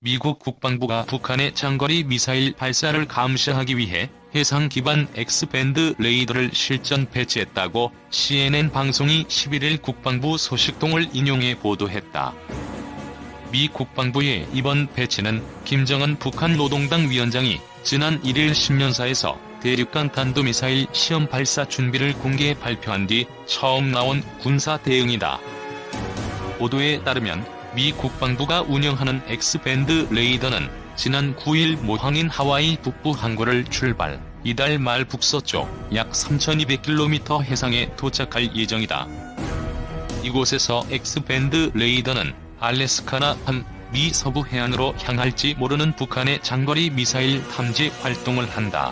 미국 국방부가 북한의 장거리 미사일 발사를 감시하기 위해 해상 기반 X밴드 레이더를 실전 배치했다고 CNN 방송이 11일 국방부 소식통을 인용해 보도했다. 미 국방부의 이번 배치는 김정은 북한 노동당 위원장이 지난 1일 신년사에서 대륙간 탄도미사일 시험 발사 준비를 공개 발표한 뒤 처음 나온 군사 대응이다. 보도에 따르면 미 국방부가 운영하는 X밴드 레이더는 지난 9일 모항인 하와이 북부 항구를 출발, 이달 말 북서쪽 약 3200km 해상에 도착할 예정이다. 이곳에서 X밴드 레이더는 알래스카나 미 서부 해안으로 향할지 모르는 북한의 장거리 미사일 탐지 활동을 한다.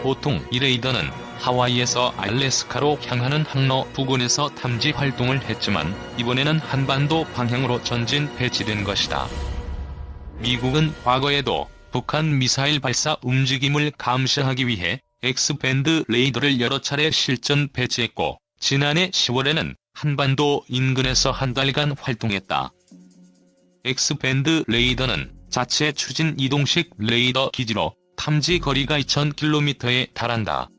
보통 이 레이더는 하와이에서 알래스카로 향하는 항로 부근에서 탐지 활동을 했지만 이번에는 한반도 방향으로 전진 배치된 것이다. 미국은 과거에도 북한 미사일 발사 움직임을 감시하기 위해 X밴드 레이더를 여러 차례 실전 배치했고 지난해 10월에는 한반도 인근에서 한 달간 활동했다. X밴드 레이더는 자체 추진 이동식 레이더 기지로 탐지 거리가 2000km에 달한다.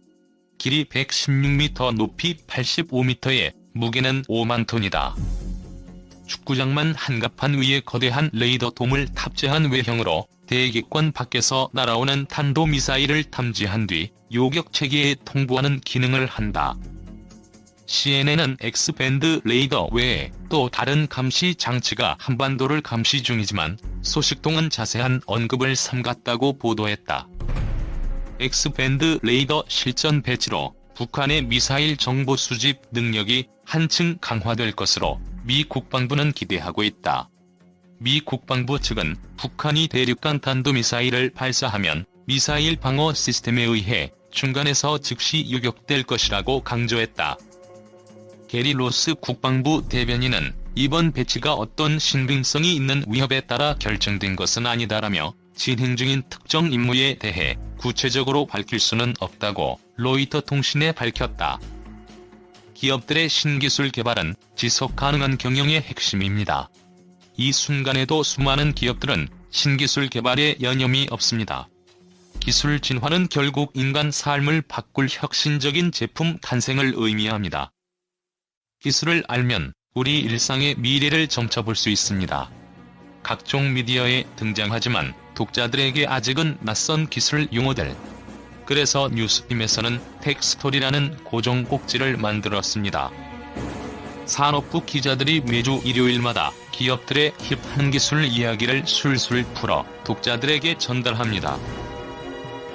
길이 116m, 높이 85m에 무게는 5만 톤이다. 축구장만 한갑판 위에 거대한 레이더 돔을 탑재한 외형으로 대기권 밖에서 날아오는 탄도미사일을 탐지한 뒤 요격 체계에 통보하는 기능을 한다. CNN은 X밴드 레이더 외에 또 다른 감시 장치가 한반도를 감시 중이지만 소식통은 자세한 언급을 삼갔다고 보도했다. X밴드 레이더 실전 배치로 북한의 미사일 정보 수집 능력이 한층 강화될 것으로 미 국방부는 기대하고 있다. 미 국방부 측은 북한이 대륙간 탄도미사일을 발사하면 미사일 방어 시스템에 의해 중간에서 즉시 요격될 것이라고 강조했다. 게리 로스 국방부 대변인은 이번 배치가 어떤 신빙성이 있는 위협에 따라 결정된 것은 아니다라며 진행 중인 특정 임무에 대해 구체적으로 밝힐 수는 없다고 로이터 통신에 밝혔다. 기업들의 신기술 개발은 지속 가능한 경영의 핵심입니다. 이 순간에도 수많은 기업들은 신기술 개발에 여념이 없습니다. 기술 진화는 결국 인간 삶을 바꿀 혁신적인 제품 탄생을 의미합니다. 기술을 알면 우리 일상의 미래를 점쳐볼 수 있습니다. 각종 미디어에 등장하지만 독자들에게 아직은 낯선 기술 용어들. 그래서 뉴스팀에서는 텍스토리라는 고정 꼭지를 만들었습니다. 산업부 기자들이 매주 일요일마다 기업들의 힙한 기술 이야기를 술술 풀어 독자들에게 전달합니다.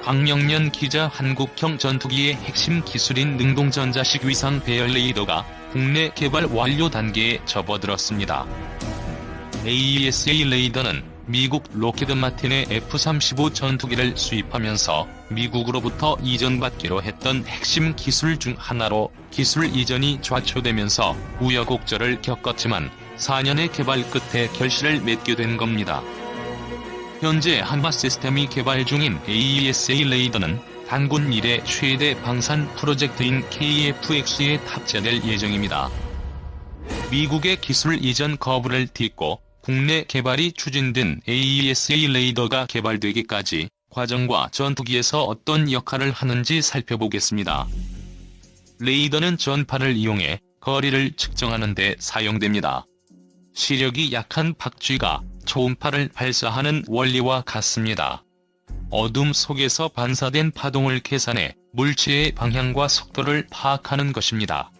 박명년 기자 한국형 전투기의 핵심 기술인 능동전자식 위상 배열 레이더가 국내 개발 완료 단계에 접어들었습니다. AESA 레이더는 미국 로키드 마틴의 F-35 전투기를 수입하면서 미국으로부터 이전받기로 했던 핵심 기술 중 하나로 기술 이전이 좌초되면서 우여곡절을 겪었지만 4년의 개발 끝에 결실을 맺게 된 겁니다. 현재 한화 시스템이 개발 중인 AESA 레이더는 단군 이래 최대 방산 프로젝트인 KF-X에 탑재될 예정입니다. 미국의 기술 이전 거부를 딛고 국내 개발이 추진된 AESA 레이더가 개발되기까지 과정과 전투기에서 어떤 역할을 하는지 살펴보겠습니다. 레이더는 전파를 이용해 거리를 측정하는 데 사용됩니다. 시력이 약한 박쥐가 초음파를 발사하는 원리와 같습니다. 어둠 속에서 반사된 파동을 계산해 물체의 방향과 속도를 파악하는 것입니다.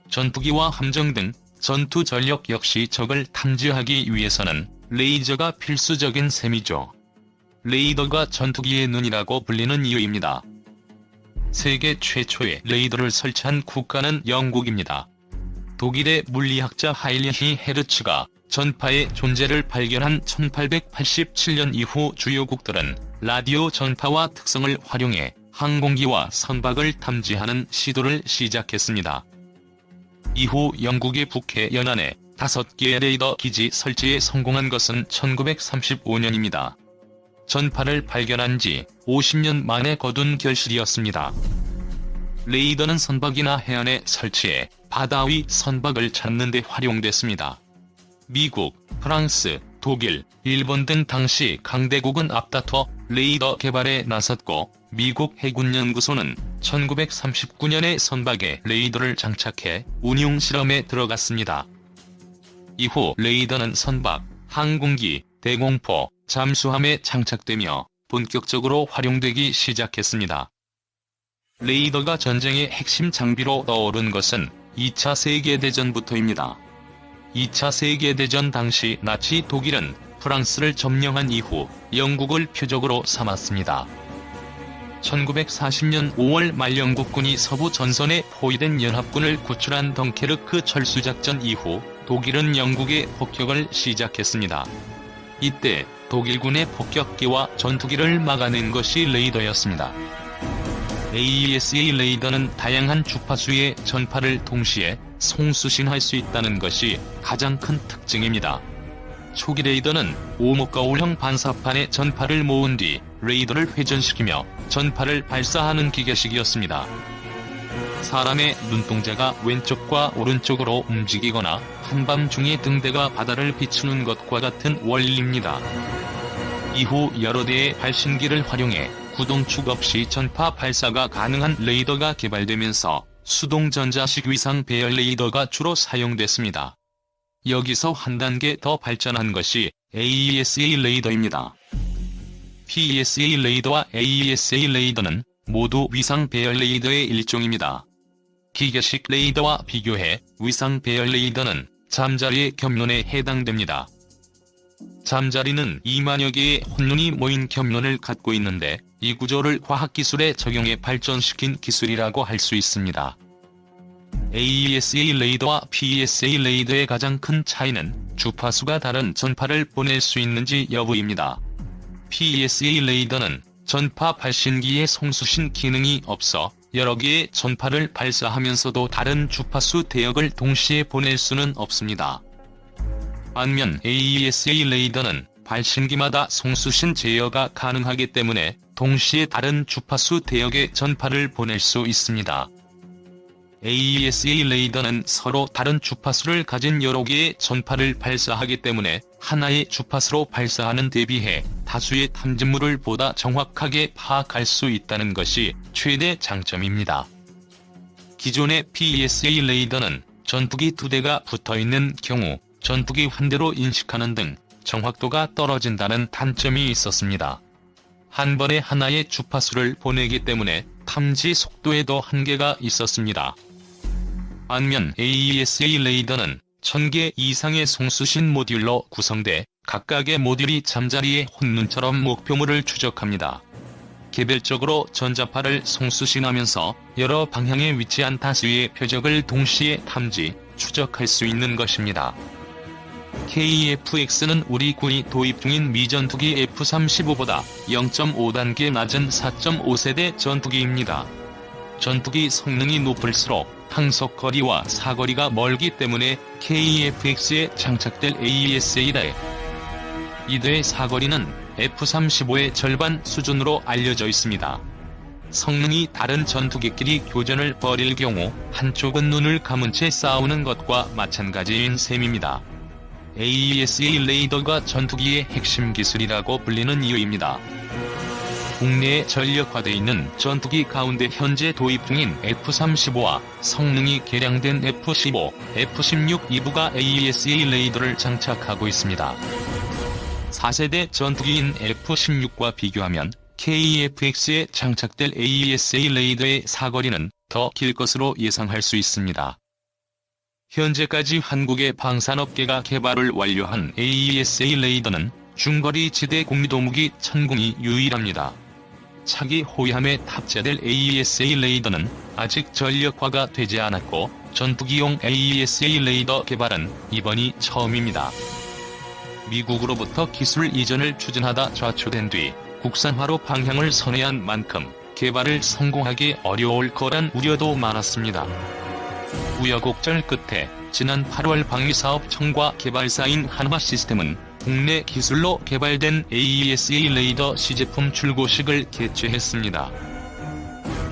전투기와 함정 등 전투 전력 역시 적을 탐지하기 위해서는 레이저가 필수적인 셈이죠. 레이더가 전투기의 눈이라고 불리는 이유입니다. 세계 최초의 레이더를 설치한 국가는 영국입니다. 독일의 물리학자 하인리히 헤르츠가 전파의 존재를 발견한 1887년 이후 주요국들은 라디오 전파와 특성을 활용해 항공기와 선박을 탐지하는 시도를 시작했습니다. 이후 영국의 북해 연안에 5개의 레이더 기지 설치에 성공한 것은 1935년입니다. 전파를 발견한 지 50년 만에 거둔 결실이었습니다. 레이더는 선박이나 해안에 설치해 바다 위 선박을 찾는 데 활용됐습니다. 미국, 프랑스, 독일, 일본 등 당시 강대국은 앞다퉈 레이더 개발에 나섰고 미국 해군연구소는 1939년에 선박에 레이더를 장착해 운용 실험에 들어갔습니다. 이후 레이더는 선박, 항공기, 대공포, 잠수함에 장착되며 본격적으로 활용되기 시작했습니다. 레이더가 전쟁의 핵심 장비로 떠오른 것은 2차 세계대전부터입니다. 2차 세계대전 당시 나치 독일은 프랑스를 점령한 이후 영국을 표적으로 삼았습니다. 1940년 5월 말 영국군이 서부 전선에 포위된 연합군을 구출한 덩케르크 철수작전 이후 독일은 영국의 폭격을 시작했습니다. 이때 독일군의 폭격기와 전투기를 막아낸 것이 레이더였습니다. AESA 레이더는 다양한 주파수의 전파를 동시에 송수신할 수 있다는 것이 가장 큰 특징입니다. 초기 레이더는 오목거울형 반사판에 전파를 모은 뒤 레이더를 회전시키며 전파를 발사하는 기계식이었습니다. 사람의 눈동자가 왼쪽과 오른쪽으로 움직이거나 한밤중에 등대가 바다를 비추는 것과 같은 원리입니다. 이후 여러 대의 발신기를 활용해 구동축 없이 전파 발사가 가능한 레이더가 개발되면서 수동전자식 위상 배열 레이더가 주로 사용됐습니다. 여기서 한 단계 더 발전한 것이 AESA 레이더입니다. PESA 레이더와 AESA 레이더는 모두 위상 배열 레이더의 일종입니다. 기계식 레이더와 비교해 위상 배열 레이더는 잠자리의 겹론에 해당됩니다. 잠자리는 2만여 개의 혼눈이 모인 겹론을 갖고 있는데 이 구조를 과학기술에 적용해 발전시킨 기술이라고 할 수 있습니다. AESA 레이더와 PESA 레이더의 가장 큰 차이는 주파수가 다른 전파를 보낼 수 있는지 여부입니다. PESA 레이더는 전파 발신기에 송수신 기능이 없어 여러 개의 전파를 발사하면서도 다른 주파수 대역을 동시에 보낼 수는 없습니다. 반면 AESA 레이더는 발신기마다 송수신 제어가 가능하기 때문에 동시에 다른 주파수 대역의 전파를 보낼 수 있습니다. AESA 레이더는 서로 다른 주파수를 가진 여러 개의 전파를 발사하기 때문에 하나의 주파수로 발사하는 대비해 다수의 탐지물을 보다 정확하게 파악할 수 있다는 것이 최대 장점입니다. 기존의 PESA 레이더는 전투기 2대가 붙어있는 경우 전투기 한 대로 인식하는 등 정확도가 떨어진다는 단점이 있었습니다. 한 번에 하나의 주파수를 보내기 때문에 탐지 속도에도 한계가 있었습니다. 반면 AESA 레이더는 1000개 이상의 송수신 모듈로 구성돼 각각의 모듈이 잠자리의 혼눈처럼 목표물을 추적합니다. 개별적으로 전자파를 송수신하면서 여러 방향에 위치한 다수의 표적을 동시에 탐지, 추적할 수 있는 것입니다. KF-X는 우리 군이 도입 중인 미전투기 F-35보다 0.5단계 낮은 4.5세대 전투기입니다. 전투기 성능이 높을수록 항속거리와 사거리가 멀기 때문에 KF-X에 장착될 AESA에 이대의 사거리는 F-35의 절반 수준으로 알려져 있습니다. 성능이 다른 전투기끼리 교전을 벌일 경우 한쪽은 눈을 감은 채 싸우는 것과 마찬가지인 셈입니다. AESA 레이더가 전투기의 핵심 기술이라고 불리는 이유입니다. 국내에 전력화돼 있는 전투기 가운데 현재 도입 중인 F-35와 성능이 개량된 F-15, F-16 이부가 AESA 레이더를 장착하고 있습니다. 4세대 전투기인 F-16과 비교하면 KF-X에 장착될 AESA 레이더의 사거리는 더 길 것으로 예상할 수 있습니다. 현재까지 한국의 방산업계가 개발을 완료한 AESA 레이더는 중거리 지대 공유도무기 천궁이 유일합니다. 차기 호위함에 탑재될 AESA 레이더는 아직 전력화가 되지 않았고 전투기용 AESA 레이더 개발은 이번이 처음입니다. 미국으로부터 기술 이전을 추진하다 좌초된 뒤 국산화로 방향을 선회한 만큼 개발을 성공하기 어려울 거란 우려도 많았습니다. 우여곡절 끝에 지난 8월 방위사업청과 개발사인 한화시스템은 국내 기술로 개발된 AESA 레이더 시제품 출고식을 개최했습니다.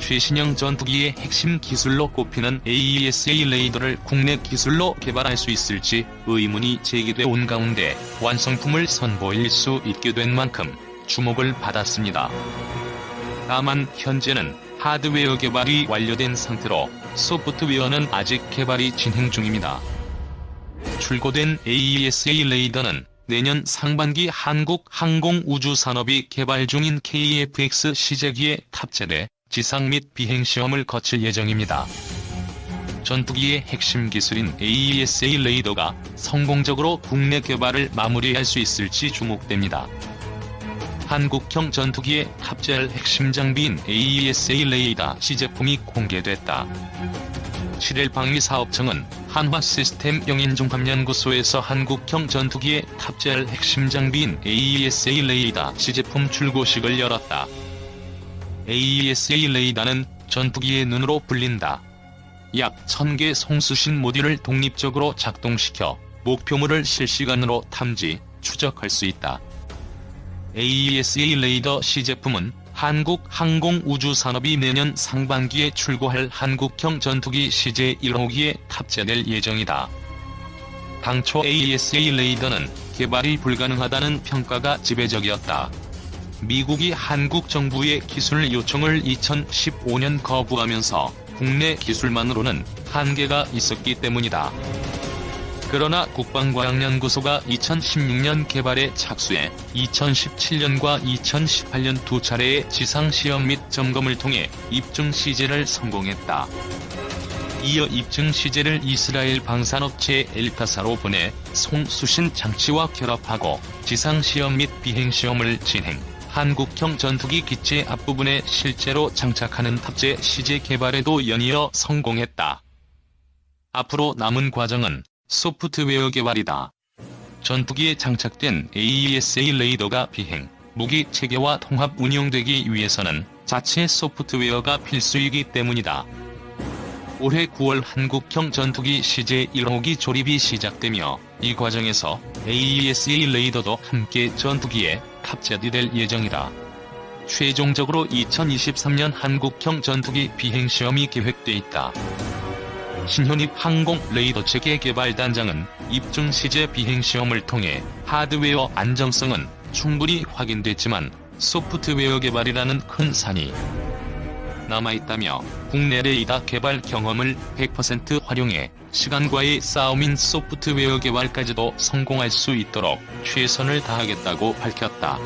최신형 전투기의 핵심 기술로 꼽히는 AESA 레이더를 국내 기술로 개발할 수 있을지 의문이 제기돼 온 가운데 완성품을 선보일 수 있게 된 만큼 주목을 받았습니다. 다만 현재는 하드웨어 개발이 완료된 상태로 소프트웨어는 아직 개발이 진행 중입니다. 출고된 AESA 레이더는 내년 상반기 한국항공우주산업이 개발 중인 KF-X 시제기에 탑재돼 지상 및 비행 시험을 거칠 예정입니다. 전투기의 핵심 기술인 AESA 레이더가 성공적으로 국내 개발을 마무리할 수 있을지 주목됩니다. 한국형 전투기에 탑재할 핵심 장비인 AESA 레이더 시제품이 공개됐다. 7일 방위사업청은 한화시스템 영인종합연구소에서 한국형 전투기에 탑재할 핵심 장비인 AESA 레이더 시제품 출고식을 열었다. AESA 레이더는 전투기의 눈으로 불린다. 약 1000개 송수신 모듈을 독립적으로 작동시켜 목표물을 실시간으로 탐지, 추적할 수 있다. AESA 레이더 시제품은 한국항공우주산업이 내년 상반기에 출고할 한국형 전투기 CJ-1호기에 탑재될 예정이다. 당초 AESA 레이더는 개발이 불가능하다는 평가가 지배적이었다. 미국이 한국 정부의 기술 요청을 2015년 거부하면서 국내 기술만으로는 한계가 있었기 때문이다. 그러나 국방과학연구소가 2016년 개발에 착수해 2017년과 2018년 두 차례의 지상시험 및 점검을 통해 입증 시제를 성공했다. 이어 입증 시제를 이스라엘 방산업체 엘타사로 보내 송수신 장치와 결합하고 지상시험 및 비행시험을 진행, 한국형 전투기 기체 앞부분에 실제로 장착하는 탑재 시제 개발에도 연이어 성공했다. 앞으로 남은 과정은 소프트웨어 개발이다. 전투기에 장착된 AESA 레이더가 비행, 무기 체계와 통합 운용되기 위해서는 자체 소프트웨어가 필수이기 때문이다. 올해 9월 한국형 전투기 CJ-1호기 조립이 시작되며 이 과정에서 AESA 레이더도 함께 전투기에 탑재될 예정이다. 최종적으로 2023년 한국형 전투기 비행 시험이 계획돼 있다. 신현입 항공 레이더 체계 개발 단장은 입증 시제 비행 시험을 통해 하드웨어 안정성은 충분히 확인됐지만 소프트웨어 개발이라는 큰 산이 남아있다며 국내 레이더 개발 경험을 100% 활용해 시간과의 싸움인 소프트웨어 개발까지도 성공할 수 있도록 최선을 다하겠다고 밝혔다.